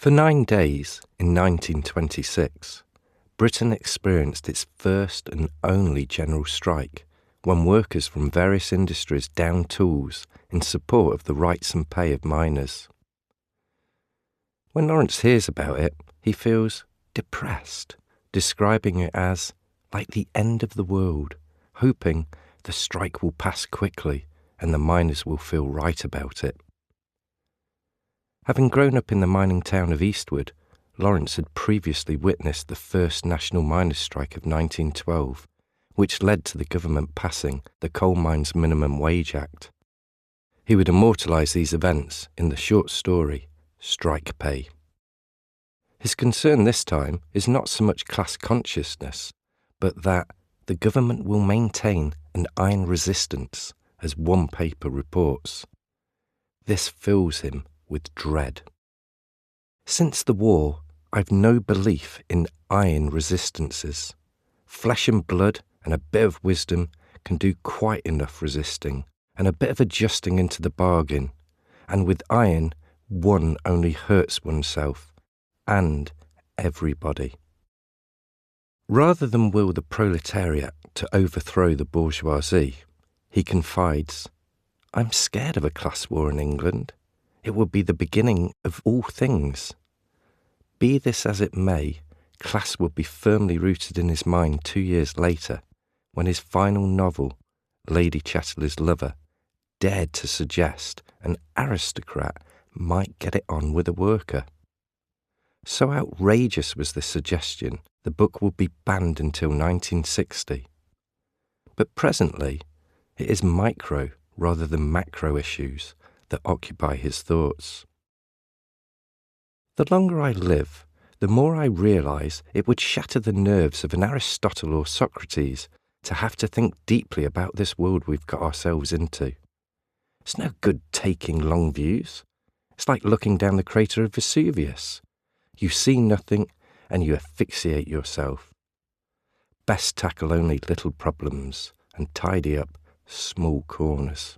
For 9 days in 1926, Britain experienced its first and only general strike, when workers from various industries downed tools in support of the rights and pay of miners. When Lawrence hears about it, he feels depressed, describing it as like the end of the world, hoping the strike will pass quickly and the miners will feel right about it. Having grown up in the mining town of Eastwood, Lawrence had previously witnessed the first national miners' strike of 1912, which led to the government passing the Coal Mines Minimum Wage Act. He would immortalise these events in the short story, Strike Pay. His concern this time is not so much class consciousness, but that the government will maintain an iron resistance, as one paper reports. This fills him with dread. Since the war, I've no belief in iron resistances. Flesh and blood and a bit of wisdom can do quite enough resisting, and a bit of adjusting into the bargain. And with iron, one only hurts oneself, and everybody. Rather than will the proletariat to overthrow the bourgeoisie, he confides, "I'm scared of a class war in England. It would be the beginning of all things." Be this as it may, class would be firmly rooted in his mind 2 years later, when his final novel, Lady Chatterley's Lover, dared to suggest an aristocrat might get it on with a worker. So outrageous was this suggestion, the book would be banned until 1960. But presently, it is micro rather than macro issues that occupy his thoughts. The longer I live, the more I realise it would shatter the nerves of an Aristotle or Socrates to have to think deeply about this world we've got ourselves into. It's no good taking long views. It's like looking down the crater of Vesuvius. You see nothing and you asphyxiate yourself. Best tackle only little problems and tidy up small corners.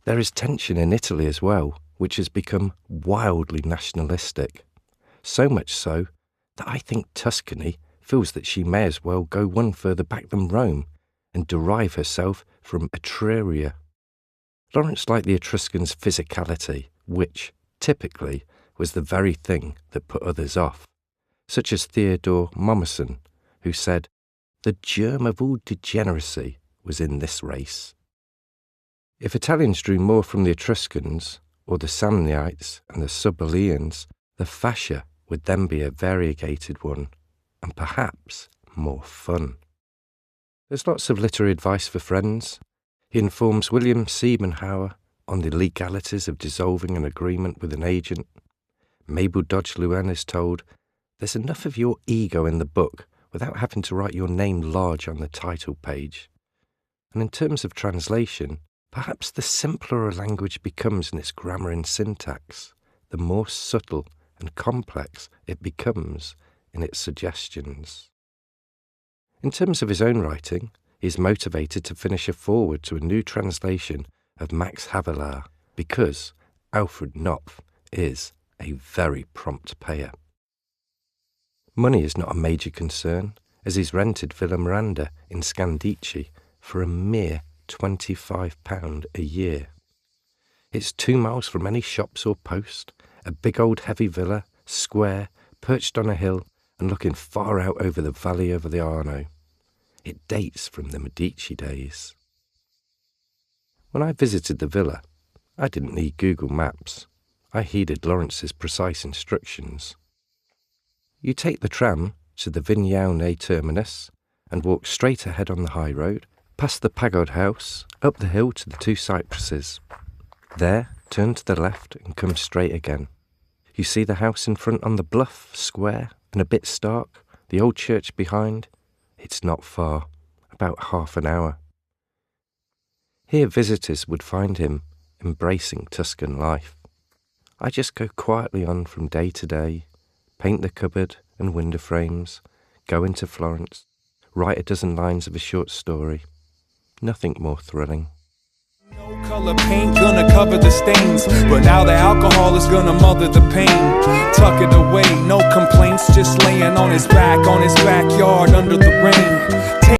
There is tension in Italy as well, which has become wildly nationalistic. So much so that I think Tuscany feels that she may as well go one further back than Rome and derive herself from Etruria. Lawrence liked the Etruscans' physicality, which, typically, was the very thing that put others off, such as Theodore Mommsen, who said, "The germ of all degeneracy was in this race." If Italians drew more from the Etruscans, or the Samnites and the Subalians, the fascia would then be a variegated one, and perhaps more fun. There's lots of literary advice for friends. He informs William Siebenhauer on the legalities of dissolving an agreement with an agent. Mabel Dodge Luen is told, "There's enough of your ego in the book without having to write your name large on the title page." And in terms of translation, perhaps the simpler a language becomes in its grammar and syntax, the more subtle and complex it becomes in its suggestions. In terms of his own writing, he is motivated to finish a foreword to a new translation of Max Havelaar, because Alfred Knopf is a very prompt payer. Money is not a major concern, as he's rented Villa Miranda in Scandicci for a mere £25 a year. It's 2 miles from any shops or post, a big old heavy villa, square, perched on a hill and looking far out over the valley over the Arno. It dates from the Medici days. When I visited the villa, I didn't need Google Maps. I heeded Lawrence's precise instructions. You take the tram to the Vignale terminus and walk straight ahead on the high road, past the Pagode House, up the hill to the 2 cypresses. There, turn to the left and come straight again. You see the house in front on the bluff, square, and a bit stark, the old church behind. It's not far, about half an hour. Here visitors would find him embracing Tuscan life. I just go quietly on from day to day, paint the cupboard and window frames, go into Florence, write a dozen lines of a short story. Nothing more thrilling. No color color paint gonna cover the stains, but now the alcohol is gonna mother the pain. Tuck it away, no complaints, just laying on his back, on his backyard under the rain.